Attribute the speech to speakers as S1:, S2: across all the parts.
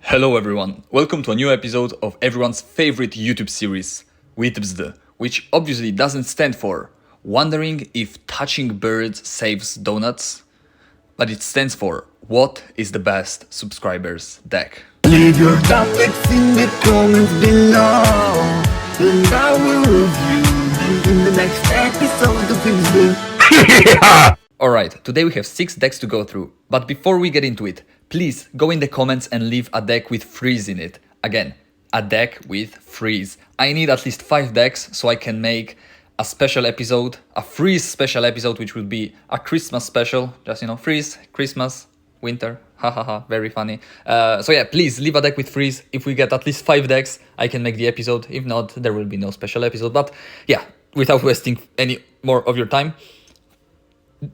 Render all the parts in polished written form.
S1: Hello everyone, welcome to a new episode of everyone's favorite YouTube series, WITBSD, which obviously doesn't stand for wondering if touching birds saves donuts, but it stands for what is the best subscribers deck.
S2: Leave your topics in the comments below, and I will review in the next episode of WITBSD.
S1: Alright, today we have 6 decks to go through, but before we get into it, please go in the comments and leave a deck with freeze in it. Again, a deck with freeze. I need at least 5 decks so I can make a special episode, a freeze special episode, which would be a Christmas special. Just, freeze, Christmas, winter, hahaha, very funny. So yeah, please leave a deck with freeze. If we get at least 5 decks, I can make the episode. If not, there will be no special episode. But yeah, without wasting any more of your time,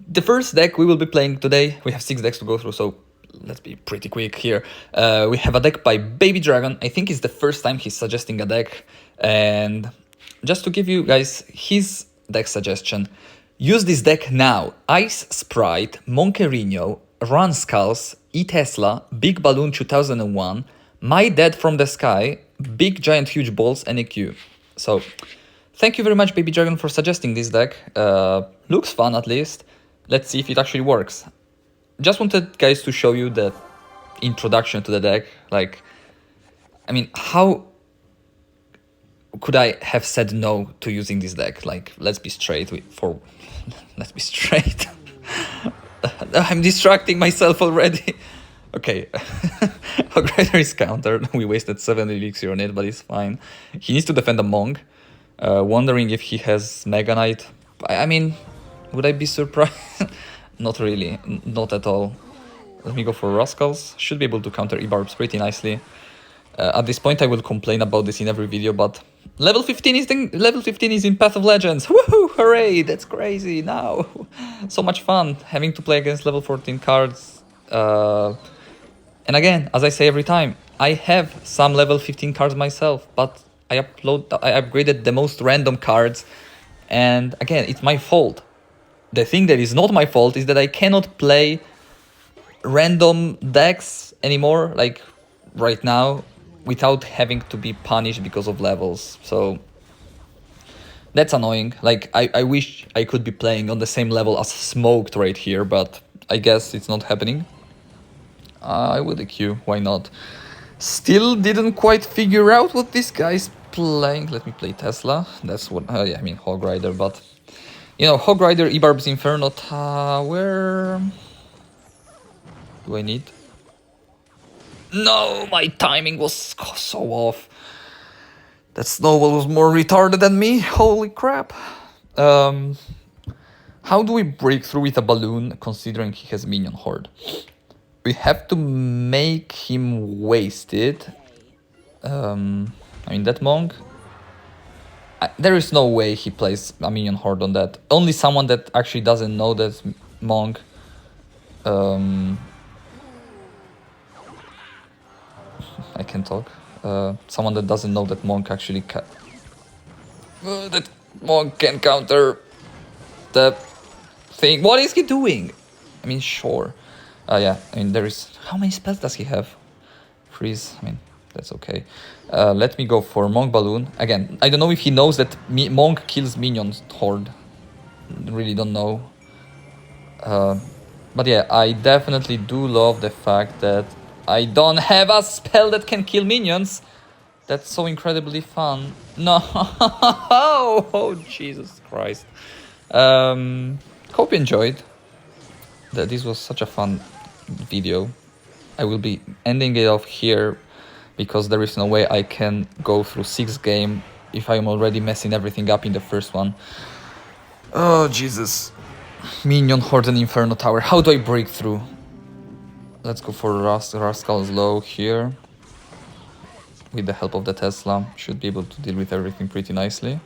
S1: the first deck we will be playing today, we have 6 decks to go through, so let's be pretty quick here. We have a deck by Baby Dragon. I think it's the first time he's suggesting a deck. And just to give you guys his deck suggestion, use this deck now. Ice Sprite, Monkerino, Run Skulls, E-Tesla, Big Balloon 2001, My Dad from the Sky, Big Giant Huge Balls, and a Q. So thank you very much, Baby Dragon, for suggesting this deck. Looks fun at least. Let's see if it actually works. Just wanted, guys, to show you the introduction to the deck. How could I have said no to using this deck? Let's be straight. Let's be straight. I'm distracting myself already. Okay, Hogrider is countered. We wasted 7 elixir on it, but it's fine. He needs to defend a Monk. Wondering if he has Mega Knight. Would I be surprised? Not really, not at all. Let me go for Rascals. Should be able to counter E-Barbs pretty nicely. At this point I will complain about this in every video, but level 15 is in Path of Legends. Woohoo! Hooray! That's crazy now. So much fun having to play against level 14 cards. And again, as I say every time, I have some level 15 cards myself, but I upgraded the most random cards, and again, it's my fault. The thing that is not my fault is that I cannot play random decks anymore, like right now, without having to be punished because of levels. So that's annoying. I wish I could be playing on the same level as Smoked right here, but I guess it's not happening. I would EQ, why not? Still didn't quite figure out what this guy's playing. Let me play Tesla. That's what, Hog Rider, but Hog Rider, E-Barbs, Inferno, where do I need? No, my timing was so off. That Snowball was more retarded than me, holy crap. How do we break through with a balloon, considering he has Minion Horde? We have to make him waste it. That Monk, there is no way he plays a Minion Horde on that. Only someone that actually doesn't know that Monk. I can talk. Someone that doesn't know that Monk actually that Monk can counter the thing. What is he doing? Sure. There is... How many spells does he have? Freeze. That's okay. Let me go for Monk Balloon. Again, I don't know if he knows that Monk kills Minions Horde. Really don't know. But yeah, I definitely do love the fact that I don't have a spell that can kill minions. That's so incredibly fun. No! Oh, Jesus Christ. Hope you enjoyed. This was such a fun video. I will be ending it off here, because there is no way I can go through 6 games if I'm already messing everything up in the first one. Oh, Jesus. Minion Horde and Inferno Tower. How do I break through? Let's go for Rascal's Low here. With the help of the Tesla. Should be able to deal with everything pretty nicely.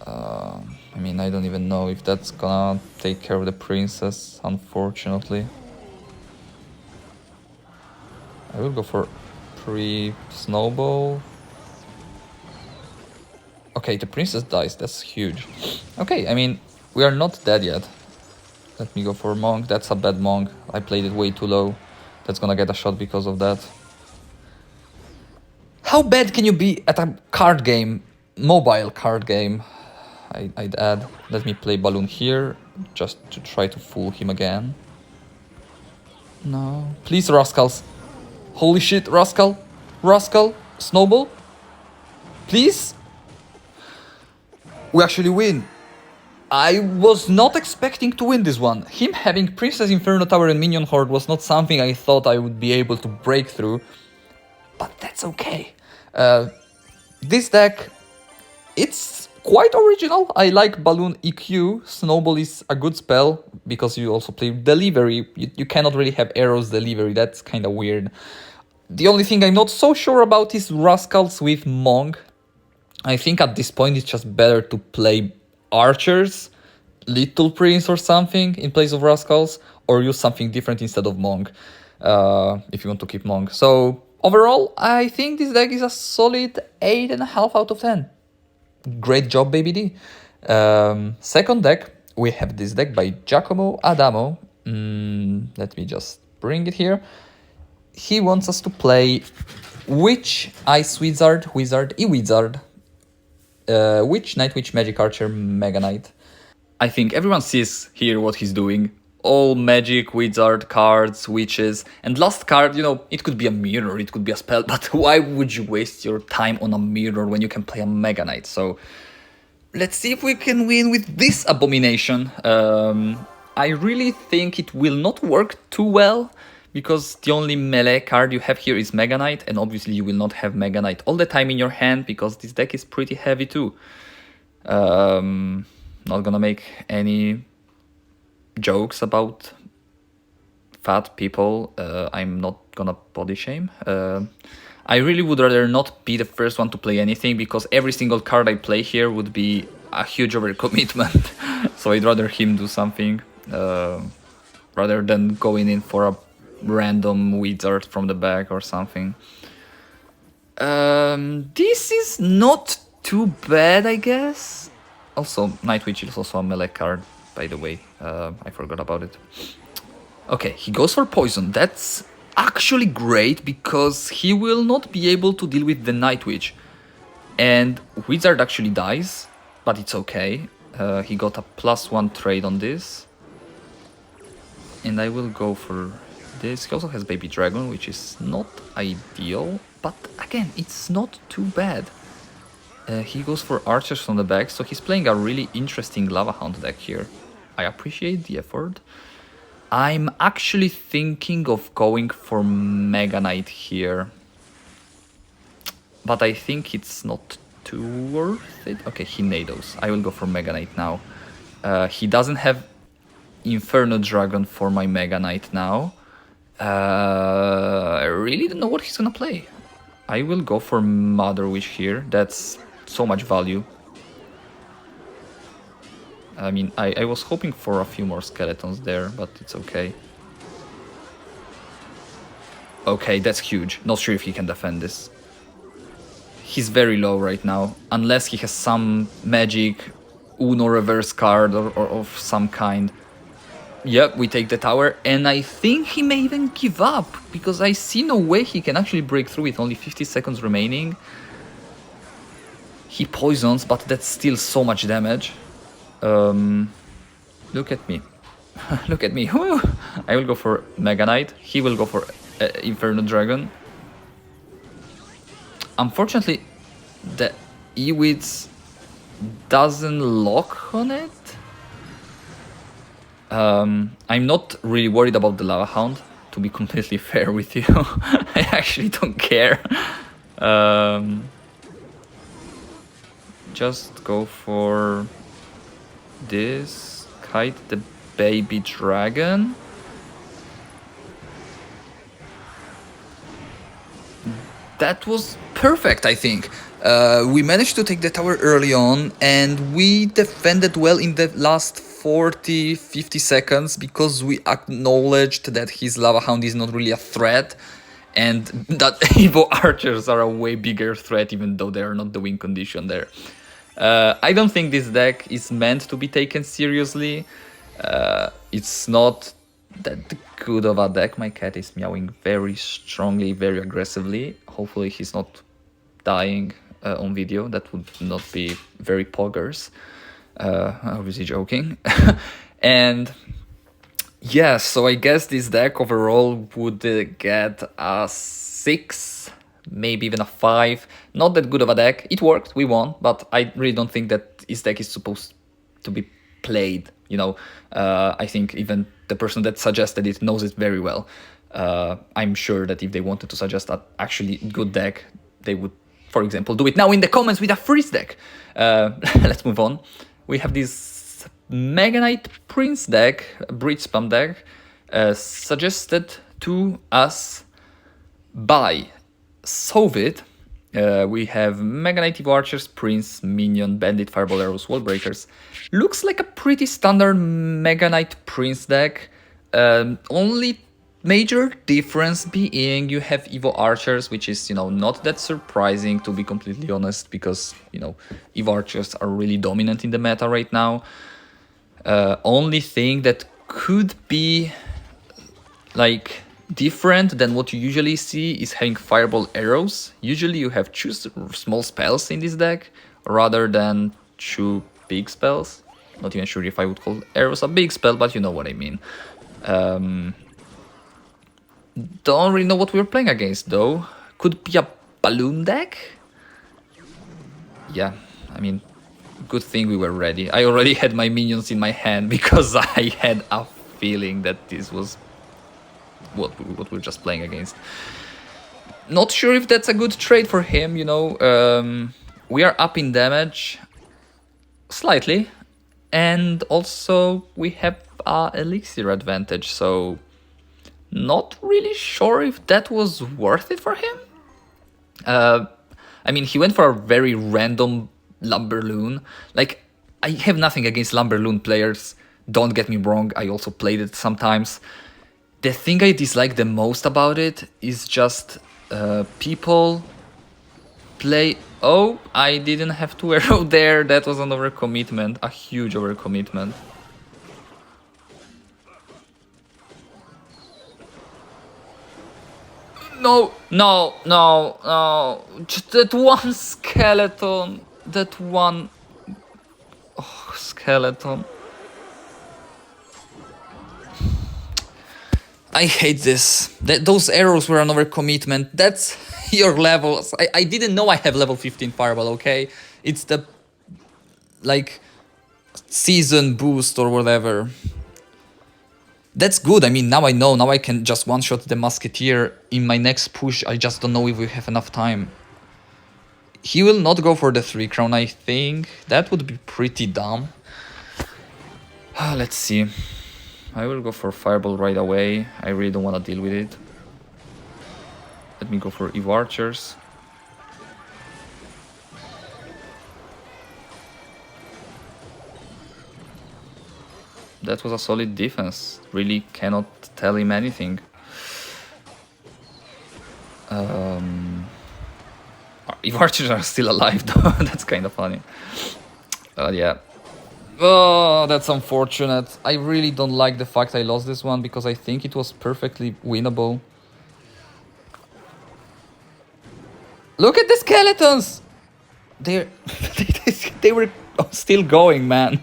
S1: I don't even know if that's gonna take care of the princess, unfortunately. I will go for pre-snowball. Okay, the princess dies, that's huge. Okay, we are not dead yet. Let me go for Monk, that's a bad Monk. I played it way too low. that's gonna get a shot because of that. How bad can you be at a card game, mobile card game? I'd add. Let me play Balloon here, just to try to fool him again. No. Please, Rascals. Holy shit, Rascal. Rascal. Snowball. Please. We actually win. I was not expecting to win this one. Him having Princess Inferno Tower and Minion Horde was not something I thought I would be able to break through. But that's okay. This deck, it's quite original. I like Balloon EQ. Snowball is a good spell because you also play Delivery. You cannot really have Arrows Delivery. That's kind of weird. The only thing I'm not so sure about is Rascals with Monk. I think at this point it's just better to play Archers, Little Prince or something in place of Rascals, or use something different instead of Monk if you want to keep Monk. So overall, I think this deck is a solid 8.5 out of 10. Great job, Baby D. Second deck, we have this deck by Giacomo Adamo. Let me just bring it here. He wants us to play Witch, Ice Wizard, Wizard, E-Wizard, Witch, Night Witch, Magic Archer, Mega Knight. I think everyone sees here what he's doing. All magic, wizard, cards, witches, and last card, you know, it could be a mirror, it could be a spell, but why would you waste your time on a mirror when you can play a Mega Knight? So let's see if we can win with this abomination. I really think it will not work too well, because the only melee card you have here is Mega Knight, and obviously you will not have Mega Knight all the time in your hand, because this deck is pretty heavy too. Not gonna make any jokes about fat people. I'm not gonna body shame. I really would rather not be the first one to play anything, because every single card I play here would be a huge overcommitment. So I'd rather him do something rather than going in for a random wizard from the back or something. This is not too bad, I guess. Also, Night Witch is also a melee card, by the way. I forgot about it. Okay, he goes for poison. That's actually great, because he will not be able to deal with the Night Witch. And Wizard actually dies, but it's okay. He got a +1 trade on this. And I will go for this. He also has Baby Dragon, which is not ideal, but again, it's not too bad. He goes for Archers on the back, so he's playing a really interesting Lava Hound deck here. I appreciate the effort. I'm actually thinking of going for Mega Knight here, but I think it's not too worth it. Okay, he Nados. I will go for Mega Knight now. He doesn't have Inferno Dragon for my Mega Knight now. I really don't know what he's gonna play. I will go for Mother Witch here. That's so much value. I mean, I was hoping for a few more skeletons there, but it's okay. Okay, that's huge. Not sure if he can defend this. He's very low right now, unless he has some magic Uno reverse card or of some kind. Yep, we take the tower, and I think he may even give up, because I see no way he can actually break through with only 50 seconds remaining. He poisons, but that's still so much damage. Look at me. Look at me. I will go for Mega Knight. He will go for Inferno Dragon. Unfortunately, the E-Wiz doesn't lock on it. I'm not really worried about the Lava Hound, to be completely fair with you. I actually don't care. Just go for this. Kite the Baby Dragon. That was perfect, I think. We managed to take the tower early on, and we defended well in the last 40-50 seconds, because we acknowledged that his Lava Hound is not really a threat, and that Evo Archers are a way bigger threat, even though they are not the win condition there. I don't think this deck is meant to be taken seriously. It's not that good of a deck. My cat is meowing very strongly, very aggressively. Hopefully he's not dying on video. That would not be very poggers. Obviously joking. And yeah, so I guess this deck overall would get a 6, maybe even a 5. Not that good of a deck. It worked, we won, but I really don't think that this deck is supposed to be played. You know, I think even the person that suggested it knows it very well. I'm sure that if they wanted to suggest an actually good deck, they would, for example, do it now in the comments with a freeze deck. Let's move on. We have this Mega Knight Prince deck, Bridge Spam deck, suggested to us by Sovit. We have Mega Knight Evo Archers, Prince, Minion, Bandit, Fireball Arrows, Wall Breakers. Looks like a pretty standard Mega Knight Prince deck. Only major difference being you have Evo Archers, which is, you know, not that surprising to be completely honest, because, you know, Evo Archers are really dominant in the meta right now. Only thing that could be like different than what you usually see is having Fireball Arrows. Usually you have 2 small spells in this deck rather than 2 big spells. Not even sure if I would call Arrows a big spell, but you know what I mean. Don't really know what we were playing against though. Could be a balloon deck? Yeah, I mean, good thing we were ready. I already had my minions in my hand because I had a feeling that this was what we're just playing against. Not sure if that's a good trade for him, you know. We are up in damage slightly, and also we have elixir advantage, so not really sure if that was worth it for him. I mean, he went for a very random Lumberloon. Like, I have nothing against Lumberloon players, don't get me wrong, I also played it sometimes. The thing I dislike the most about it is just people play... Oh, I didn't have to arrow there, that was an overcommitment, a huge overcommitment. No, no, no, no, just that one skeleton, that one... Oh, skeleton. I hate this. Those arrows were an overcommitment. That's your levels. I didn't know I have level 15 Fireball, okay? It's the, like, season boost or whatever. That's good. I mean, now I know. Now I can just one-shot the Musketeer in my next push. I just don't know if we have enough time. He will not go for the 3 crown, I think. That would be pretty dumb. Let's see. I will go for Fireball right away. I really don't want to deal with it. Let me go for Evo Archers. That was a solid defense. Really cannot tell him anything. Evo Archers are still alive though. That's kind of funny. Yeah. Oh, that's unfortunate. I really don't like the fact I lost this one because I think it was perfectly winnable. Look at the skeletons! They were still going, man.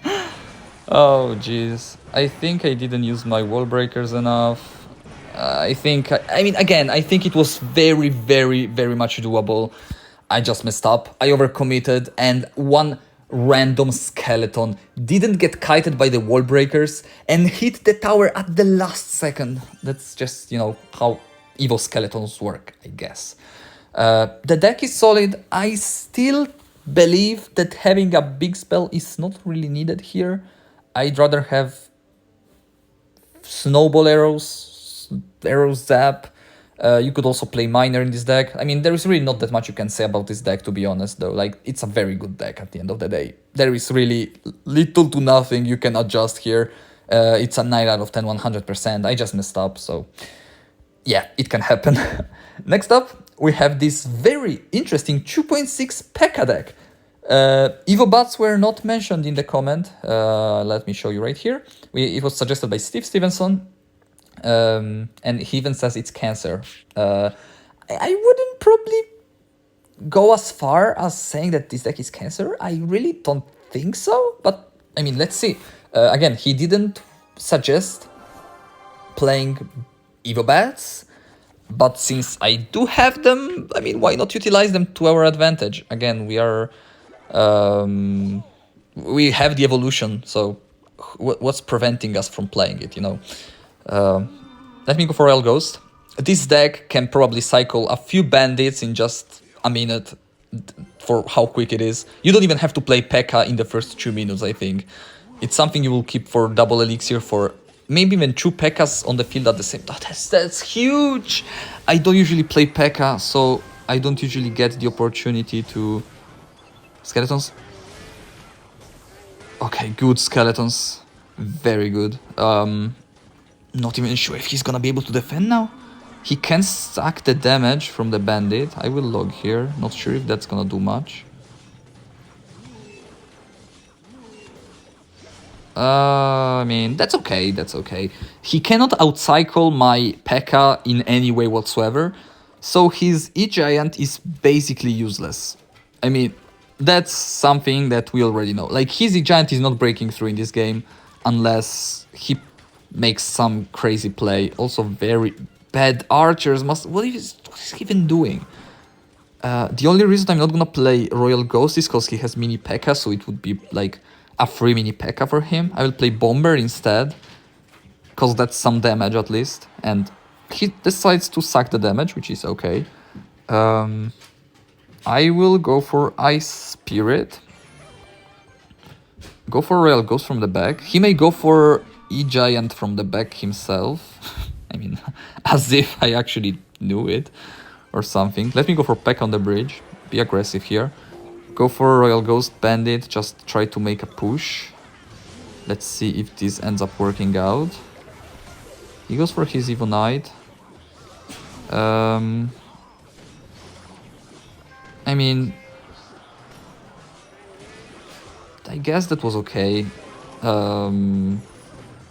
S1: Oh, jeez. I think I didn't use my wall breakers enough. I think it was very, very, very much doable. I just messed up. I overcommitted and one random skeleton didn't get kited by the wall breakers and hit the tower at the last second. That's just, you know, how Evo skeletons work, I guess. The deck is solid. I still believe that having a big spell is not really needed here. I'd rather have snowball arrows, arrow zap. You could also play Miner in this deck. I mean, there is really not that much you can say about this deck, to be honest, though. Like, it's a very good deck at the end of the day. There is really little to nothing you can adjust here. It's a 9 out of 10, 100%. I just messed up, so yeah, it can happen. Next up, we have this very interesting 2.6 P.E.K.K.A deck. Evo bots were not mentioned in the comment. Let me show you right here. It was suggested by Steve Stevenson. And he even says it's cancer. I wouldn't probably go as far as saying that this deck is cancer. I really don't think so, but I mean, let's see. Again, he didn't suggest playing Evo Bats, but since I do have them, I mean, why not utilize them to our advantage? Again, we are... we have the evolution, so what's preventing us from playing it, you know? Let me go for Royal Ghost. This deck can probably cycle a few bandits in just a minute for how quick it is. You don't even have to play P.E.K.K.A. in the first 2 minutes, I think. It's something you will keep for double elixir, for maybe even 2 P.E.K.K.A.s on the field at the same time. That's huge! I don't usually play P.E.K.K.A., so I don't usually get the opportunity to... Skeletons? Okay, good skeletons. Very good. Not even sure if he's gonna be able to defend now. He can suck the damage from the bandit. I will log here. Not sure if that's gonna do much. I mean, that's okay, that's okay. He cannot outcycle my P.E.K.K.A. in any way whatsoever. So his E-Giant is basically useless. I mean, that's something that we already know. Like, his E-Giant is not breaking through in this game unless he makes some crazy play. Also, very bad archers must... What is he even doing? The only reason I'm not gonna play Royal Ghost is because he has mini P.E.K.K.A, so it would be like a free mini P.E.K.K.A for him. I will play Bomber instead, because that's some damage at least. And he decides to suck the damage, which is okay. I will go for Ice Spirit. Go for Royal Ghost from the back. He may go for E-Giant from the back himself. I mean, as if I actually knew it or something. Let me go for P.E.K.K.A on the bridge. Be aggressive here. Go for Royal Ghost Bandit. Just try to make a push. Let's see if this ends up working out. He goes for his Evo Knight. I mean, I guess that was okay.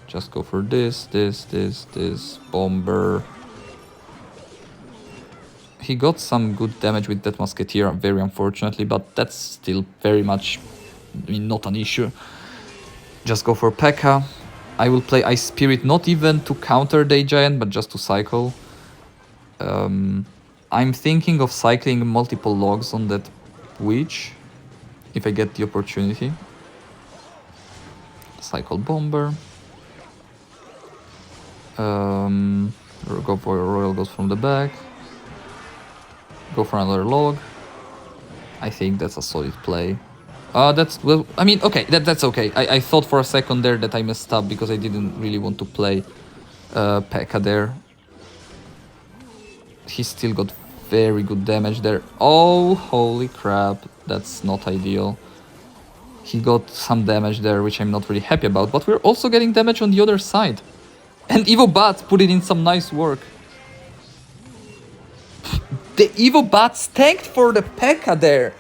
S1: Just go for this, Bomber. He got some good damage with that Musketeer, very unfortunately, but that's still very much, I mean, not an issue. Just go for P.E.K.K.A. I will play Ice Spirit, not even to counter the Giant, but just to cycle. I'm thinking of cycling multiple logs on that Witch, if I get the opportunity. Cycle Bomber. Go for a Royal Ghost from the back. Go for another log. I think that's a solid play. That's, well, I mean, okay, that's okay. I thought for a second there that I messed up because I didn't really want to play P.E.K.K.A there. He still got very good damage there. Oh, holy crap, that's not ideal. He got some damage there, which I'm not really happy about, but we're also getting damage on the other side. And Evo Bats put it in some nice work. The Evo Bats tanked for the P.E.K.K.A there.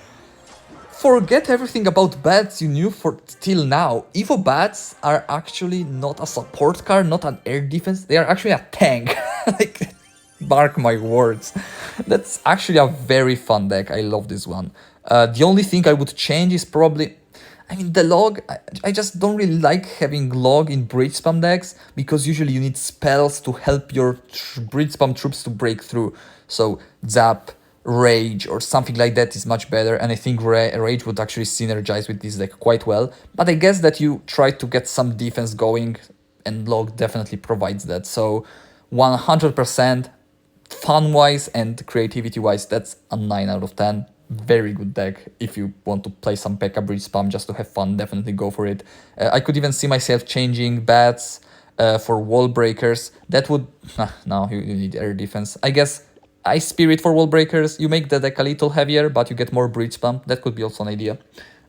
S1: Forget everything about bats you knew for till now. Evo Bats are actually not a support card, not an air defense. They are actually a tank. Like, mark my words. That's actually a very fun deck. I love this one. The only thing I would change is probably... I mean, the log, I just don't really like having log in bridge spam decks, because usually you need spells to help your bridge spam troops to break through. So Zap, Rage, or something like that is much better, and I think Rage would actually synergize with this deck quite well. But I guess that you try to get some defense going, and log definitely provides that. So 100% fun-wise and creativity-wise, that's a 9 out of 10. Very good deck. If you want to play some P.E.K.K.A bridge spam just to have fun, definitely go for it. I could even see myself changing bats for wall breakers. That would... no, you need air defense. I guess Ice Spirit for wall breakers. You make the deck a little heavier, but you get more bridge spam. That could be also an idea.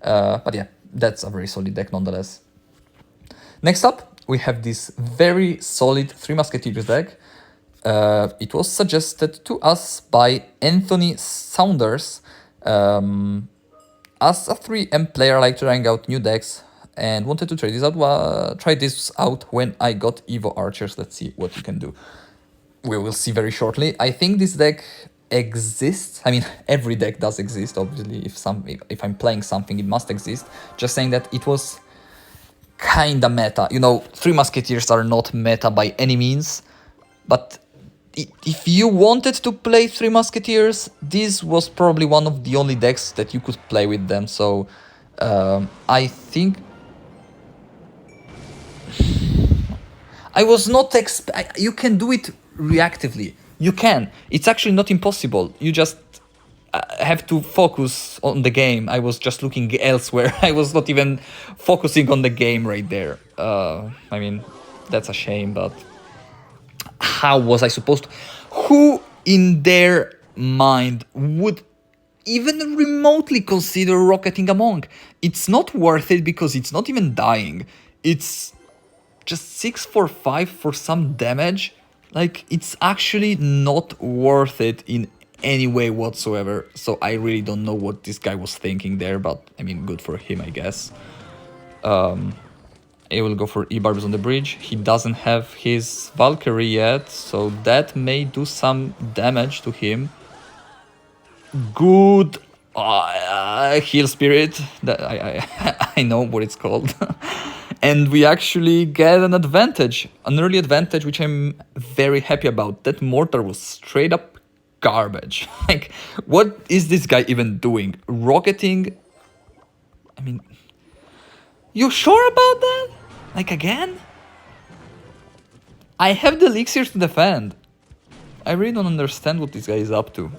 S1: But yeah, that's a very solid deck nonetheless. Next up, we have this very solid Three Musketeers deck. It was suggested to us by Anthony Saunders. As a 3M player, I like trying out new decks, and wanted to try this out when I got Evo Archers. Let's see what you can do. We will see very shortly. I think this deck exists. I mean, every deck does exist, obviously. If I'm playing something, it must exist. Just saying that it was kinda meta. You know, Three Musketeers are not meta by any means, but if you wanted to play Three Musketeers, this was probably one of the only decks that you could play with them. So I think I was not you can do it reactively. You can. It's actually not impossible. You just have to focus on the game. I was just looking elsewhere. I was not even focusing on the game right there. I mean, that's a shame, but how was I supposed to? Who in their mind would even remotely consider rocketing a monk? It's not worth it because it's not even dying. It's just 6/5 for some damage. Like, it's actually not worth it in any way whatsoever. So I really don't know what this guy was thinking there, but I mean, good for him, I guess. I will go for E-Barbs on the bridge. He doesn't have his Valkyrie yet, so that may do some damage to him. Good Heal Spirit. That I know what it's called. And we actually get an advantage, an early advantage, which I'm very happy about. That mortar was straight up garbage. Like, what is this guy even doing? Rocketing? I mean, you sure about that? Like, again? I have the elixirs to defend. I really don't understand what this guy is up to.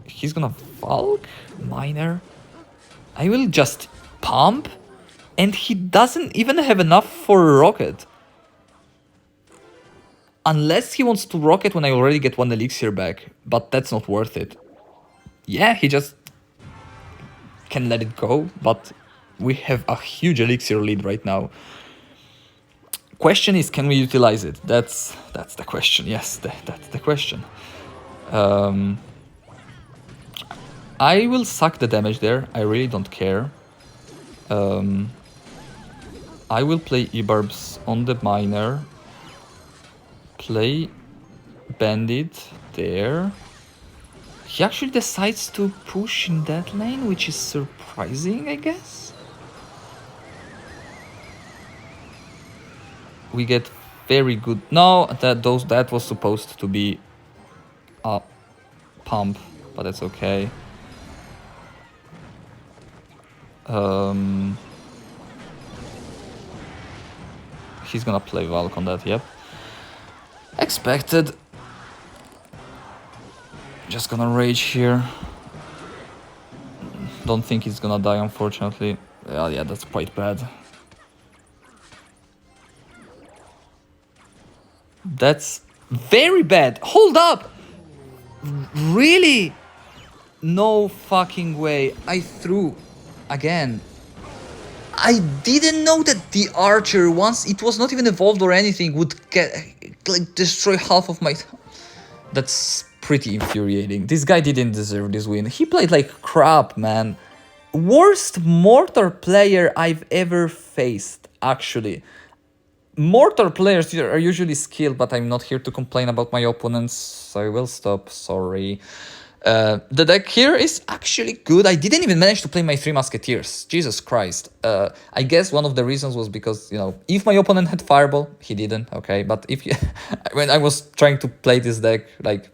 S1: He's gonna Valk? Miner? I will just pump? And he doesn't even have enough for a rocket. Unless he wants to rocket when I already get one elixir back. But that's not worth it. Yeah, he just can let it go. But we have a huge elixir lead right now. Question is, can we utilize it? That's the question. Yes, that's the question. I will suck the damage there. I really don't care. I will play E-Barbs on the miner. Play Bandit there. He actually decides to push in that lane, which is surprising, I guess. We get very good. No, that was supposed to be a pump, but that's okay. He's gonna play Valk on that, yep. Expected. Just gonna rage here. Don't think he's gonna die, unfortunately. Well, yeah, that's quite bad. That's very bad. Hold up! Really? No fucking way. I threw again. I didn't know that the archer, once it was not even evolved or anything, would destroy half of my... That's pretty infuriating. This guy didn't deserve this win. He played like crap, man. Worst mortar player I've ever faced, actually. Mortar players are usually skilled, but I'm not here to complain about my opponents, so I will stop, sorry. The deck here is actually good. I didn't even manage to play my Three Musketeers. Jesus Christ. I guess one of the reasons was because, you know, if my opponent had Fireball, he didn't, okay? But if you, when I was trying to play this deck, like,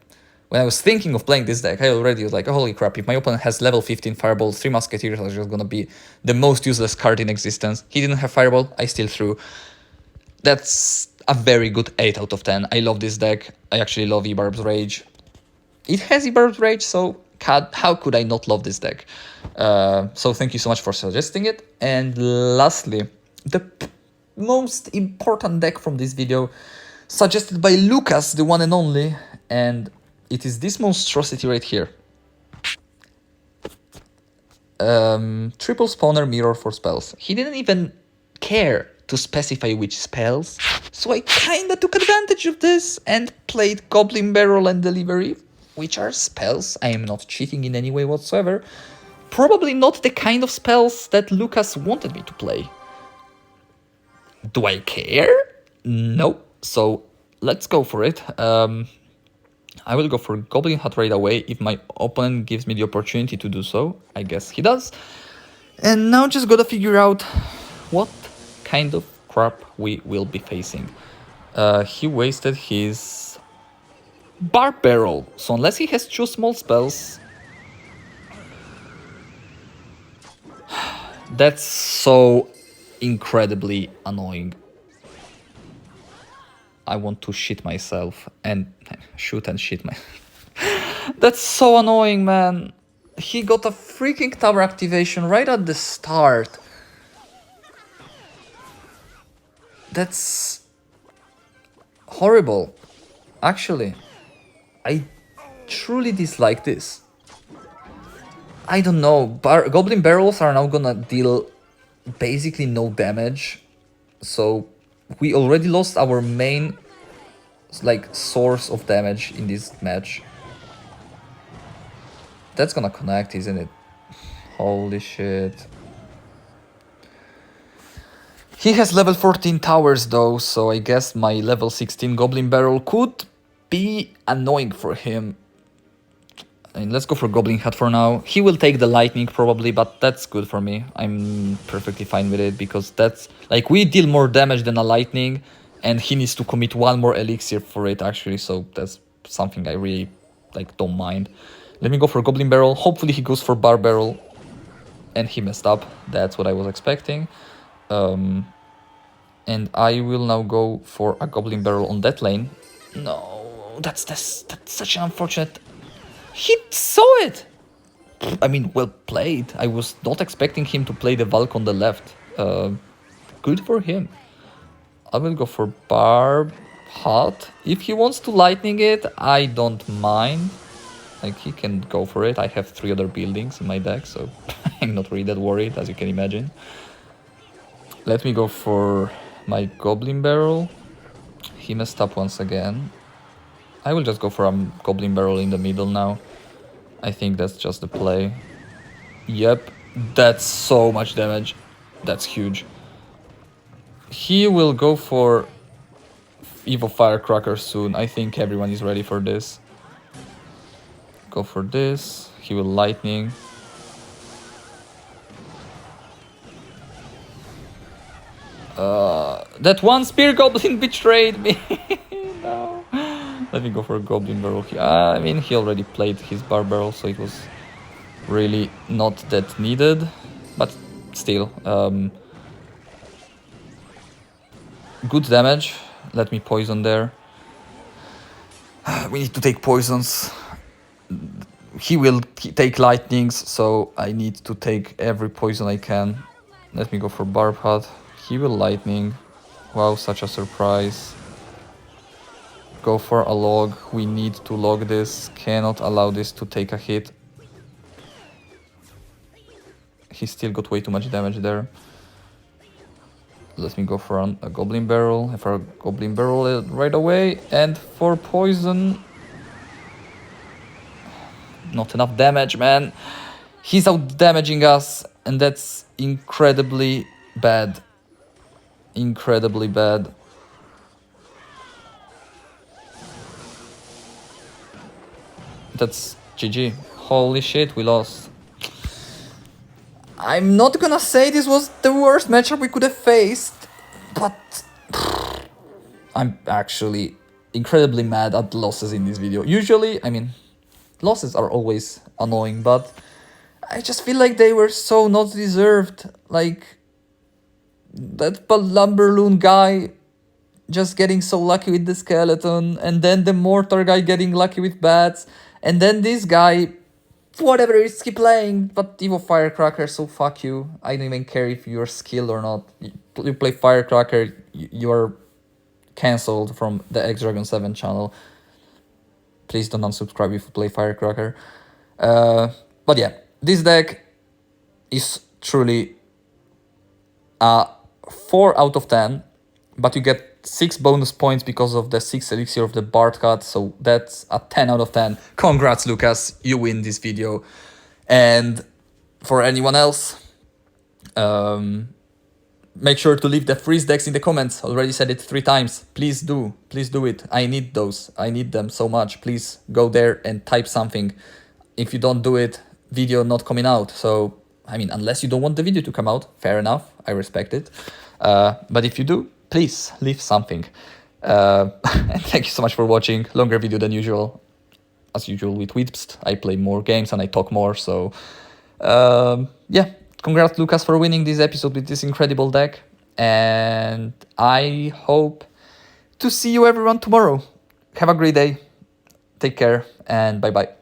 S1: when I was thinking of playing this deck, I already was like, oh, holy crap, if my opponent has level 15 Fireball, Three Musketeers are just gonna be the most useless card in existence. He didn't have Fireball, I still threw. That's a very good 8 out of 10. I love this deck. I actually love E-Barb's Rage. It has E-Barb's Rage, so how could I not love this deck? So thank you so much for suggesting it. And lastly, the most important deck from this video, suggested by Lucas, the one and only, and it is this monstrosity right here. Triple Spawner Mirror for spells. He didn't even care to specify which spells, so I kinda took advantage of this and played Goblin Barrel and Delivery, which are spells. I am not cheating in any way whatsoever. probably not the kind of spells that Lucas wanted me to play. Do I care? No. So let's go for it. I will go for Goblin Hut right away if my opponent gives me the opportunity to do so. I guess he does. And now just gotta figure out what kind of crap we will be facing. He wasted his Bar Barrel, so unless he has 2 small spells... That's so incredibly annoying. I want to shit myself and shoot and shit my... That's so annoying, man. He got a freaking tower activation right at the start. That's horrible. Actually, I truly dislike this. I don't know. Goblin Barrels are now gonna deal basically no damage. So we already lost our main source of damage in this match. That's gonna connect, isn't it? Holy shit. He has level 14 towers though, so I guess my level 16 Goblin Barrel could be annoying for him. I mean, let's go for Goblin Hut for now. He will take the lightning probably, but that's good for me. I'm perfectly fine with it because that's we deal more damage than a lightning, and he needs to commit 1 more elixir for it actually, so that's something I really don't mind. Let me go for Goblin Barrel. Hopefully he goes for Bar Barrel, and he messed up. That's what I was expecting. And I will now go for a Goblin Barrel on that lane. No, that's such an unfortunate... He saw it! I mean, well played. I was not expecting him to play the Valk on the left. Good for him. I will go for Barb Hut. If he wants to lightning it, I don't mind. He can go for it. I have 3 other buildings in my deck, so I'm not really that worried, as you can imagine. Let me go for my Goblin Barrel. He messed up once again. I will just go for a Goblin Barrel in the middle now. I think that's just the play. Yep, that's so much damage. That's huge. He will go for Evo Firecracker soon. I think everyone is ready for this. Go for this. He will lightning. That one Spear Goblin betrayed me. No. Let me go for a Goblin Barrel here. I mean, he already played his Bar Barrel, so it was really not that needed. But still, good damage. Let me poison there. We need to take poisons. He will take lightnings, so I need to take every poison I can. Let me go for Barb Hut. He will lightning. Wow, such a surprise. Go for a log. We need to log this. Cannot allow this to take a hit. He still got way too much damage there. Let me go for a Goblin Barrel. For a Goblin Barrel right away. And for poison... Not enough damage, man. He's out damaging us, and that's incredibly bad. Incredibly bad. That's GG. Holy shit, we lost. I'm not gonna say this was the worst matchup we could have faced, but I'm actually incredibly mad at losses in this video. Usually, I mean, losses are always annoying, but I just feel like they were so not deserved. That Lumberloon guy just getting so lucky with the skeleton, and then the Mortar guy getting lucky with bats, and then this guy, whatever is he playing, but Evo Firecracker, so fuck you. I don't even care if you're skilled or not. You play Firecracker, you're cancelled from the X-Dragon 7 channel. Please don't unsubscribe if you play Firecracker. But yeah, this deck is truly a 4 out of 10, but you get 6 bonus points because of the 6 elixir of the Bard cut, so that's a 10 out of 10. Congrats, Lucas, you win this video. And for anyone else, make sure to leave the freeze decks in the comments. Already said it 3 times. Please do it. I need those. I need them so much. Please go there and type something. If you don't do it, video not coming out. So I mean, unless you don't want the video to come out, fair enough, I respect it. But if you do, please leave something. And thank you so much for watching. Longer video than usual. As usual with WITBSD, I play more games and I talk more. So yeah, congrats Lucas for winning this episode with this incredible deck. And I hope to see you everyone tomorrow. Have a great day. Take care and bye bye.